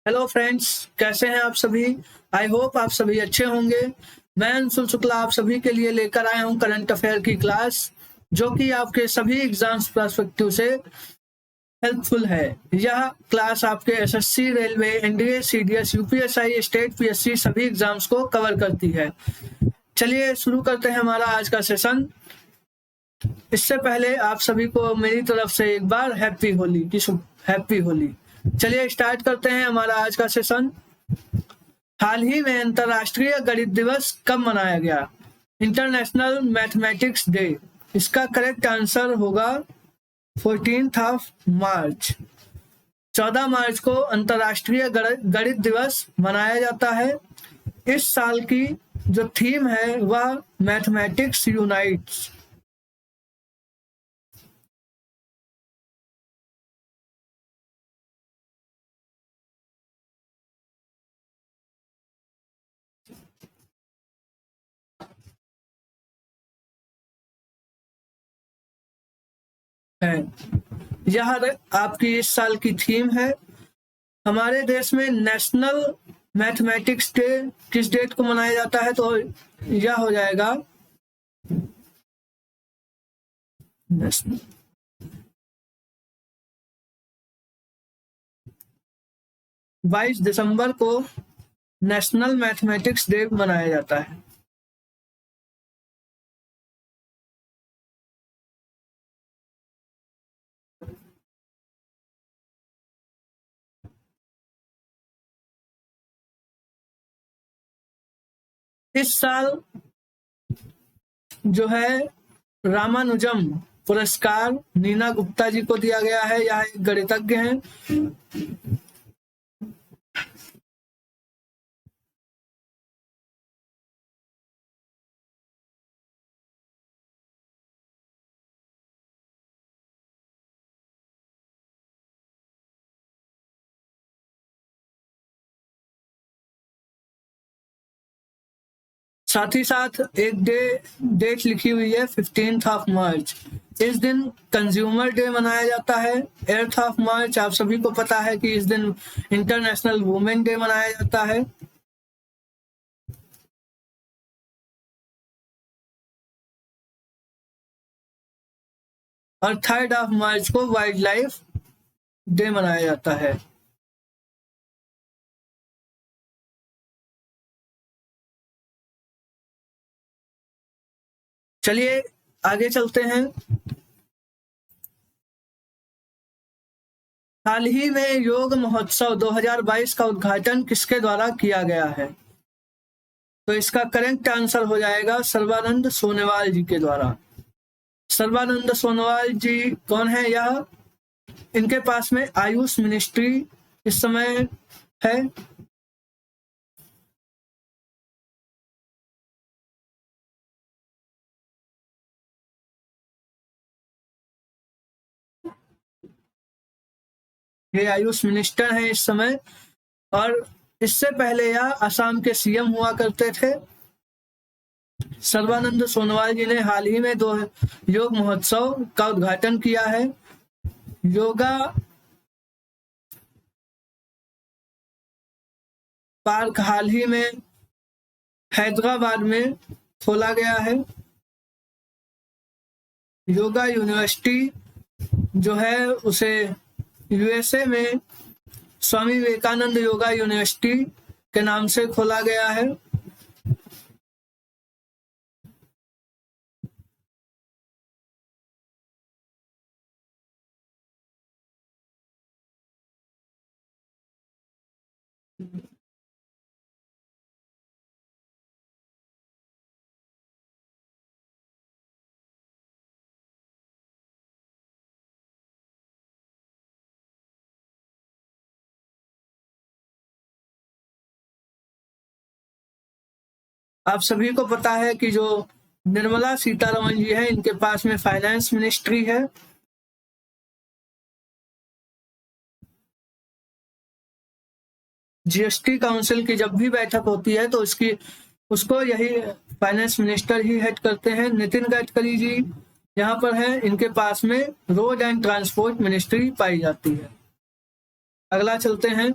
Hello friends, कैसे हैं आप सभी। आई होप आप सभी अच्छे होंगे। मैं अंशुल शुक्ला आप सभी के लिए लेकर आया हूं करंट अफेयर की क्लास, जो कि आपके सभी एग्जाम्स पर्सपेक्टिव से हेल्पफुल है। यह क्लास आपके SSC, railway, NDA, CDS, UPSI, state PSC सभी एग्जाम्स को कवर करती है। चलिए शुरू करते हैं हमारा आज का सेशन। इससे पहले आप सभी को मेरी तरफ से एक बार हैप्पी होली। चलिए स्टार्ट करते हैं हमारा आज का सेशन। हाल ही में अंतर्राष्ट्रीय गणित दिवस कब मनाया गया? International mathematics day. इसका करेक्ट आंसर होगा 14 मार्च। 14 मार्च को अंतर्राष्ट्रीय गणित दिवस मनाया जाता है। इस साल की जो थीम है वह मैथमेटिक्स यूनाइट्स। है यह आपकी इस साल की थीम है। हमारे देश में नेशनल मैथमेटिक्स डे किस डेट को मनाया जाता है? तो यह हो जाएगा 22 दिसंबर को नेशनल मैथमेटिक्स डे मनाया जाता है। इस साल जो है रामानुजम पुरस्कार नीना गुप्ता जी को दिया गया है। यह एक गणितज्ञ हैं। साथ ही साथ एक डेट लिखी हुई है 15 मार्च। इस दिन कंज्यूमर डे मनाया जाता है। 8 मार्च आप सभी को पता है कि इस दिन इंटरनेशनल वुमेन डे मनाया जाता है। और 3 मार्च को वाइल्ड लाइफ डे मनाया जाता है। चलिए आगे चलते हैं। हाल ही में योग महोत्सव 2022 का उद्घाटन किसके द्वारा किया गया है? तो इसका करेक्ट आंसर हो जाएगा सर्बानंद सोनोवाल जी के द्वारा। सर्बानंद सोनोवाल जी कौन है? यह इनके पास में आयुष मिनिस्ट्री इस समय है। ये आयुष मिनिस्टर हैं इस समय, और इससे पहले यह असम के सीएम हुआ करते थे। सर्बानंद सोनोवाल जी ने हाल ही में 2 योग महोत्सव का उद्घाटन किया है। योगा पार्क हाल ही में हैदराबाद में खोला गया है। योगा यूनिवर्सिटी जो है उसे यूएसए में स्वामी विवेकानंद योगा यूनिवर्सिटी के नाम से खोला गया है। आप सभी को पता है कि जो निर्मला सीतारमण जी है, इनके पास में फाइनेंस मिनिस्ट्री है। जीएसटी काउंसिल की जब भी बैठक होती है तो उसको यही फाइनेंस मिनिस्टर ही हेड करते हैं। नितिन गडकरी जी यहाँ पर है, इनके पास में रोड एंड ट्रांसपोर्ट मिनिस्ट्री पाई जाती है। अगला चलते हैं।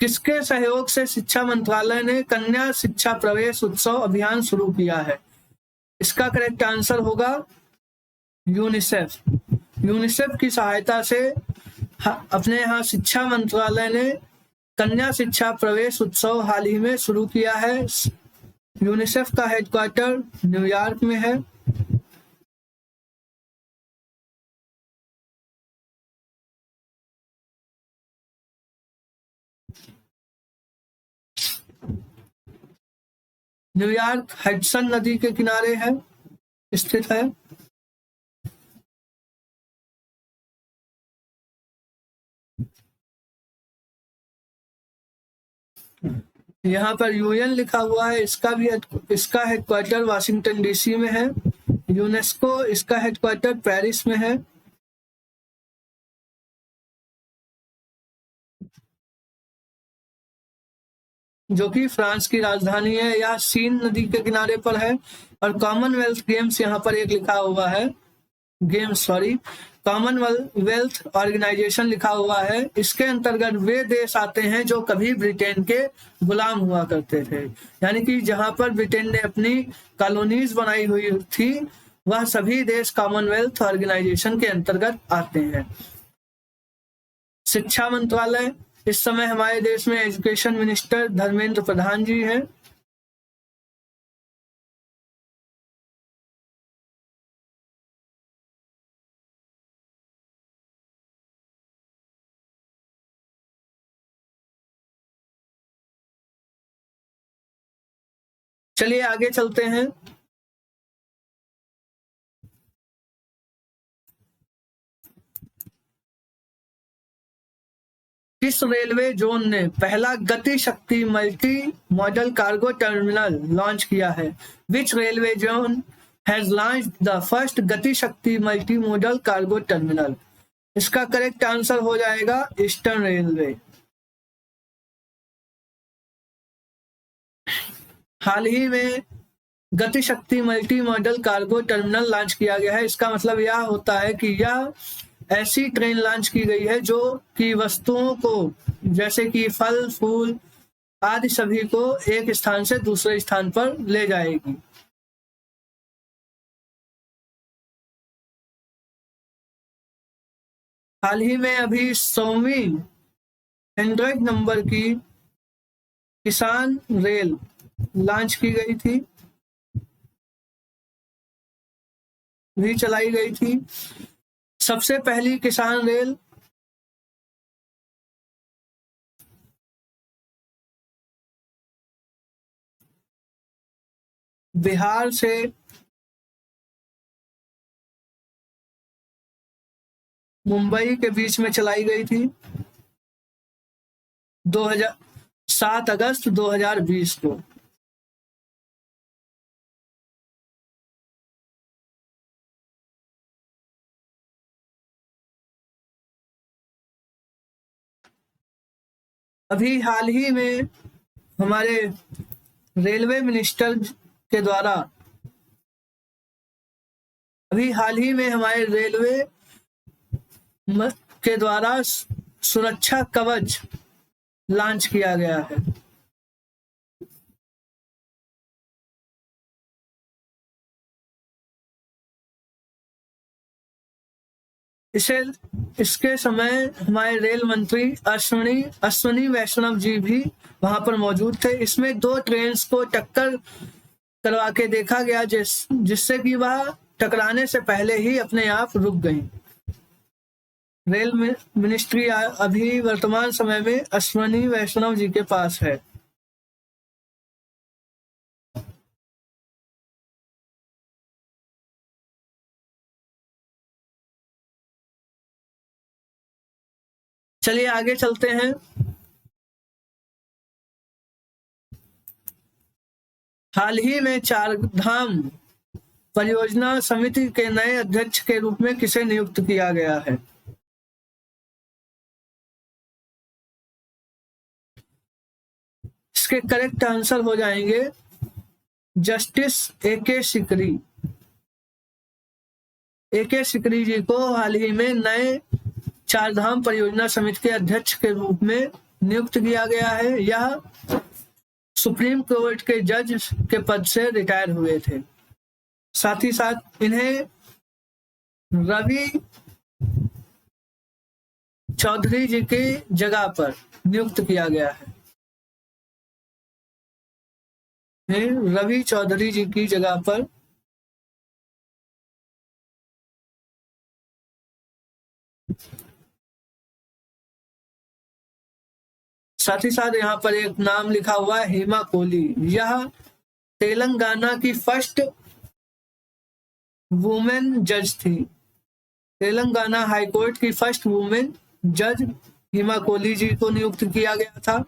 किसके सहयोग से शिक्षा मंत्रालय ने कन्या शिक्षा प्रवेश उत्सव अभियान शुरू किया है? इसका करेक्ट आंसर होगा यूनिसेफ। यूनिसेफ की सहायता से अपने यहाँ शिक्षा मंत्रालय ने कन्या शिक्षा प्रवेश उत्सव हाल ही में शुरू किया है। यूनिसेफ का हेडक्वार्टर न्यूयॉर्क में है। न्यूयॉर्क हडसन नदी के किनारे है, स्थित है। यहाँ पर यूएन लिखा हुआ है, इसका हेडक्वार्टर वाशिंगटन डीसी में है। यूनेस्को इसका हेडक्वार्टर पेरिस में है। जो कि फ्रांस की राजधानी है। यह सीन नदी के किनारे पर है। और कॉमनवेल्थ गेम्स यहाँ पर एक लिखा हुआ है, कॉमनवेल्थ ऑर्गेनाइजेशन लिखा हुआ है। इसके अंतर्गत वे देश आते हैं जो कभी ब्रिटेन के गुलाम हुआ करते थे, यानी कि जहां पर ब्रिटेन ने अपनी कॉलोनीज बनाई हुई थी, वह सभी देश कॉमनवेल्थ ऑर्गेनाइजेशन के अंतर्गत आते हैं। शिक्षा मंत्रालय, इस समय हमारे देश में एजुकेशन मिनिस्टर धर्मेंद्र प्रधान जी हैं। चलिए आगे चलते हैं। किस रेलवे जोन ने पहला गति शक्ति multi modal cargo terminal launch किया है? विच railway zone has launched the first गति शक्ति मल्टी मॉडल कार्गो टर्मिनल? इसका करेक्ट आंसर हो जाएगा ईस्टर्न रेलवे। हाल ही में गति शक्ति multi modal cargo terminal launch किया गया है। इसका मतलब यह होता है कि यह ऐसी ट्रेन लॉन्च की गई है जो कि वस्तुओं को, जैसे कि फल फूल आदि सभी को एक स्थान से दूसरे स्थान पर ले जाएगी। हाल ही में अभी 100वीं 100 नंबर की किसान रेल लॉन्च की गई थी, भी चलाई गई थी। सबसे पहली किसान रेल बिहार से मुंबई के बीच में चलाई गई थी 7 अगस्त 2020 को। अभी हाल ही में हमारे रेलवे मिनिस्टर के द्वारा सुरक्षा कवच लॉन्च किया गया है। इसके समय हमारे रेल मंत्री अश्विनी वैष्णव जी भी वहां पर मौजूद थे। इसमें 2 ट्रेन को टक्कर करवा के देखा गया, जिससे कि वह टकराने से पहले ही अपने आप रुक गई। रेल मिनिस्ट्री अभी वर्तमान समय में अश्विनी वैष्णव जी के पास है। चलिए आगे चलते हैं। हाल ही में 4 धाम परियोजना समिति के नए अध्यक्ष के रूप में किसे नियुक्त किया गया है? इसके करेक्ट आंसर हो जाएंगे जस्टिस ए.के. सिकरी। ए.के. जी को हाल ही में नए 4 धाम परियोजना समिति के अध्यक्ष के रूप में नियुक्त किया गया है। यह सुप्रीम कोर्ट के जज के पद से रिटायर हुए थे। साथ ही साथ इन्हें रवि चौधरी जी की जगह पर नियुक्त किया गया है। रवि चौधरी जी की जगह पर साथ ही साथ यहाँ पर एक नाम लिखा हुआ है हेमा कोहली। यह तेलंगाना की फर्स्ट वुमेन जज थी। तेलंगाना हाईकोर्ट की फर्स्ट वुमेन जज हेमा कोहली जी को नियुक्त किया गया था।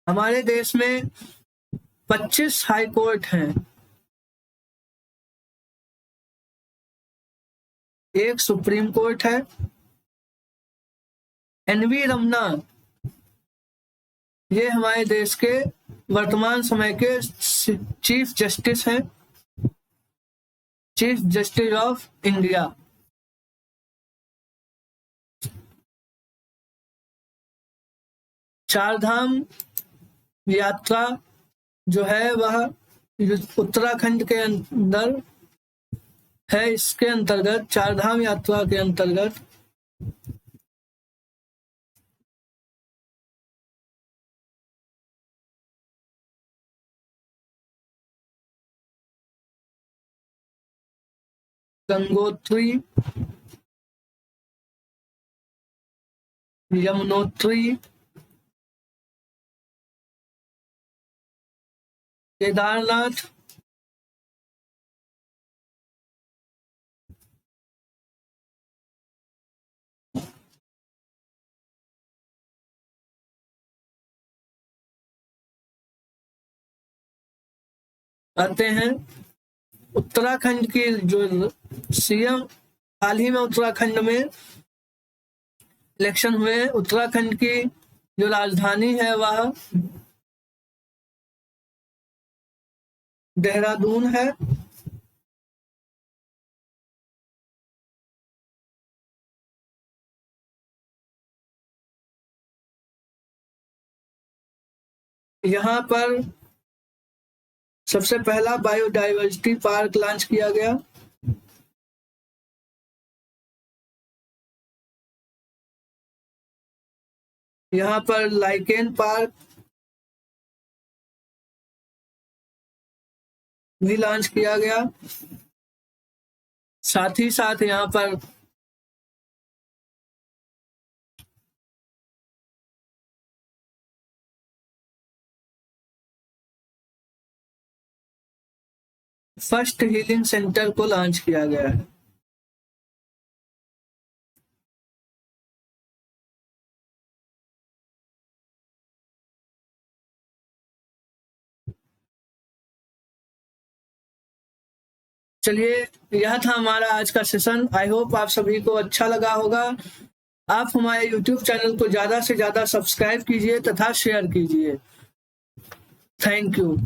हमारे देश में 25 हाई कोर्ट हैं। एक सुप्रीम कोर्ट है। एनवी रमना ये हमारे देश के वर्तमान समय के चीफ जस्टिस हैं, chief justice of India. Chardham यात्रा जो है वह उत्तराखंड के अंदर है। इसके अंतर्गत चारधाम यात्रा के अंतर्गत गंगोत्री, यमुनोत्री, केदारनाथ, आते हैं। उत्तराखंड की जो सीएम हाल ही में उत्तराखंड में इलेक्शन हुए, उत्तराखंड की जो राजधानी है वह देहरादून है। यहाँ पर सबसे पहला बायोडाइवर्सिटी पार्क लॉन्च किया गया। यहाँ पर लाइकेन पार्क भी लॉन्च किया गया। साथ ही साथ यहाँ पर फर्स्ट हीलिंग सेंटर को लॉन्च किया गया है। चलिए, यह था हमारा आज का सेशन। आई होप आप सभी को अच्छा लगा होगा। आप हमारे YouTube चैनल को ज्यादा से ज्यादा सब्सक्राइब कीजिए तथा शेयर कीजिए। Thank you.